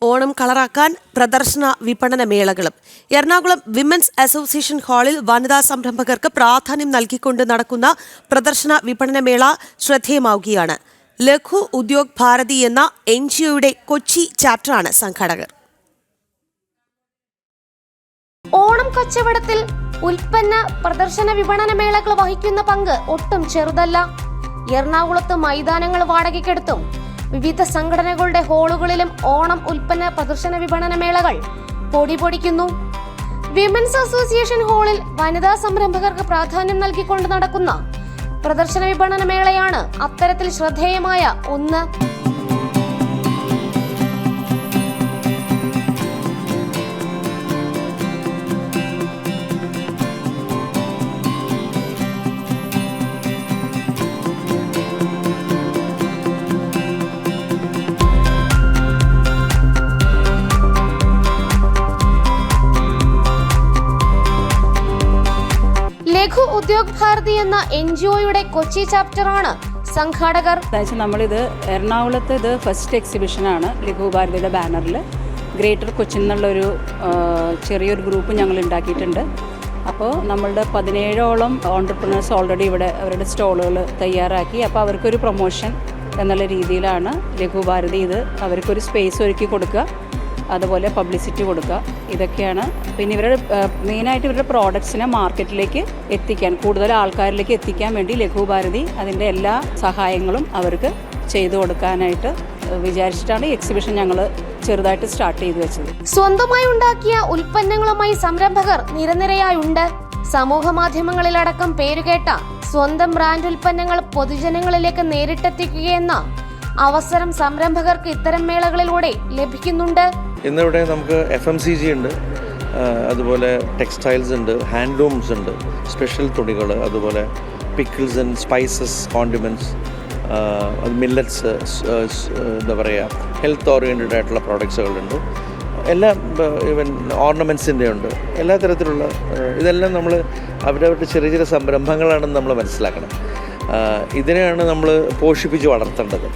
ഓണം കളറാക്കാൻ പ്രദർശന വിപണന മേളകളും. Ernakulam women's association ഹാളിൽ വനിതാ സംരംഭകർക്ക് പ്രാധാന്യം നൽകിക്കൊണ്ട് നടക്കുന്ന പ്രദർശന വിപണന മേള ശ്രദ്ധേയമാവുകയാണ്. ലഘു ഉദ്യോഗ് ഭാരതി എന്ന NGOയുടെ കൊച്ചി ചാപ്റ്ററാണ് സംഘാടകർ. ഓണം കച്ചവടത്തിൽ ഉൽപ്പന്ന പ്രദർശന വിപണന മേളകൾ വഹിക്കുന്ന പങ്ക് ഒട്ടും ചെറുതല്ല. എറണാകുളത്ത് മൈതാനങ്ങൾ വാടകയ്ക്കെടുത്തും വിവിധ സംഘടനകളുടെ ഹാളുകളിലും ഓണം ഉൽപ്പന്ന പ്രദർശന വിപണന മേളകൾ പൊടിപൊടിക്കുന്നു. വിമൻസ് അസോസിയേഷൻ ഹാളിൽ വനിതാ സംരംഭകർക്ക് പ്രാധാന്യം നൽകിക്കൊണ്ട് നടക്കുന്ന പ്രദർശന വിപണന മേളയാണ് അത്തരത്തിൽ ശ്രദ്ധേയമായ ഒന്ന്. ലഘു ഉദ്യോഗ് ഭാരതി എന്ന NGOയുടെ കൊച്ചി ചാപ്റ്ററാണ് സംഘാടകർ. നമ്മളിത് എറണാകുളത്ത് ഇത് ഫസ്റ്റ് എക്സിബിഷനാണ് ലഘു ഭാരതിയുടെ ബാനറിൽ. ഗ്രേറ്റർ കൊച്ചിൻ എന്നുള്ളൊരു ചെറിയൊരു ഗ്രൂപ്പ് ഞങ്ങൾ ഉണ്ടാക്കിയിട്ടുണ്ട്. അപ്പോൾ നമ്മളുടെ 17ഓളം ഓൺടർപ്രണേഴ്സ് ഓൾറെഡി ഇവിടെ അവരുടെ സ്റ്റോളുകൾ തയ്യാറാക്കി. അപ്പോൾ അവർക്കൊരു പ്രൊമോഷൻ എന്നുള്ള രീതിയിലാണ് ലഘു ഭാരതി ഇത് അവർക്കൊരു സ്പേസ് ഒരുക്കി കൊടുക്കുക, അതുപോലെ പബ്ലിസിറ്റി കൊടുക്കുക. ഇതൊക്കെയാണ്. പിന്നെ ഇവരുടെ മെയിനായിട്ട് ഇവരുടെ പ്രോഡക്ട്സിനെ മാർക്കറ്റിലേക്ക് എത്തിക്കാൻ, കൂടുതൽ ആൾക്കാരിലേക്ക് എത്തിക്കാൻ വേണ്ടി ലഘു ഭാരതി അതിൻ്റെ എല്ലാ സഹായങ്ങളും അവർക്ക് ചെയ്തു കൊടുക്കാനായിട്ട് വിചാരിച്ചിട്ടാണ് ഈ എക്സിബിഷൻ ഞങ്ങൾ ചെറുതായിട്ട് സ്റ്റാർട്ട് ചെയ്തു വെച്ചത്. സ്വന്തമായി ഉണ്ടാക്കിയ ഉൽപ്പന്നങ്ങളുമായി സംരംഭകർ നിരനിരയായുണ്ട്. സമൂഹ മാധ്യമങ്ങളിലടക്കം പേരുകേട്ട സ്വന്തം ബ്രാൻഡ് ഉൽപ്പന്നങ്ങൾ പൊതുജനങ്ങളിലേക്ക് നേരിട്ടെത്തിക്കുകയെന്ന അവസരം സംരംഭകർക്ക് ഇത്തരം മേളകളിലൂടെ ലഭിക്കുന്നുണ്ട്. ഇന്നിവിടെ നമുക്ക് FMCG ഉണ്ട്, അതുപോലെ ടെക്സ്റ്റൈൽസ് ഉണ്ട്, ഹാൻഡ്ലൂംസ് ഉണ്ട്, സ്പെഷ്യൽ തുണികൾ, അതുപോലെ പിക്കിൾസ് ആൻഡ് സ്പൈസസ്, കോണ്ടിമെൻറ്റ്സ്, മില്ലറ്റ്സ്, എന്താ പറയുക, ഹെൽത്ത് ഓറിയൻറ്റഡ് ആയിട്ടുള്ള പ്രോഡക്ട്സുകളുണ്ട്. എല്ലാം ഈവൻ ഓർണമെൻറ്റ്സിൻ്റെ ഉണ്ട്. എല്ലാ തരത്തിലുള്ള ഇതെല്ലാം നമ്മൾ അവരവരുടെ ചെറിയ ചെറിയ സംരംഭങ്ങളാണെന്ന് നമ്മൾ മനസ്സിലാക്കണം. ഇതിനെയാണ് നമ്മൾ പോഷിപ്പിച്ച് വളർത്തേണ്ടത്.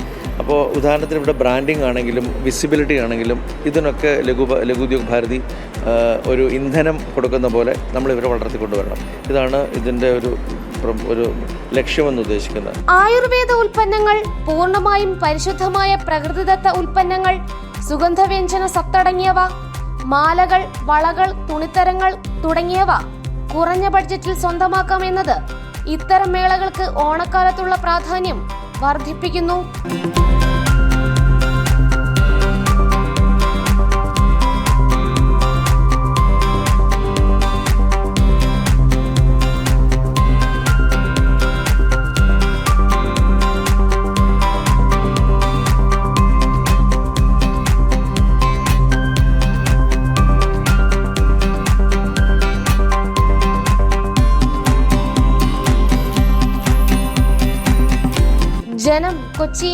അപ്പോൾ ഉദാഹരണത്തിന് ഇവിടെ ബ്രാൻഡിങ് ആണെങ്കിലും വിസിബിലിറ്റി ആണെങ്കിലും ഇതിനൊക്കെ ലഘു ഉദ്യോഗ് ഭാരതി ഒരു ഇന്ധനം കൊടുക്കുന്ന പോലെ നമ്മൾ ഇവരെ വളർത്തിക്കൊണ്ടുവരണം. ഇതാണ് ഇതിൻ്റെ ഒരു ലക്ഷ്യമെന്ന് ഉദ്ദേശിക്കുന്നത്. ആയുർവേദ ഉൽപ്പന്നങ്ങൾ, പൂർണ്ണമായും പരിശുദ്ധമായ പ്രകൃതിദത്ത ഉൽപ്പന്നങ്ങൾ, സുഗന്ധവ്യഞ്ജന സത്തടങ്ങിയവ, മാലകൾ, വളകൾ, തുണിത്തരങ്ങൾ തുടങ്ങിയവ കുറഞ്ഞ ബഡ്ജറ്റിൽ സ്വന്തമാക്കാമെന്നത് ഇത്തരം മേളകൾക്ക് ഓണക്കാലത്തുള്ള പ്രാധാന്യം വർദ്ധിപ്പിക്കുന്നു. ജനം, കൊച്ചി.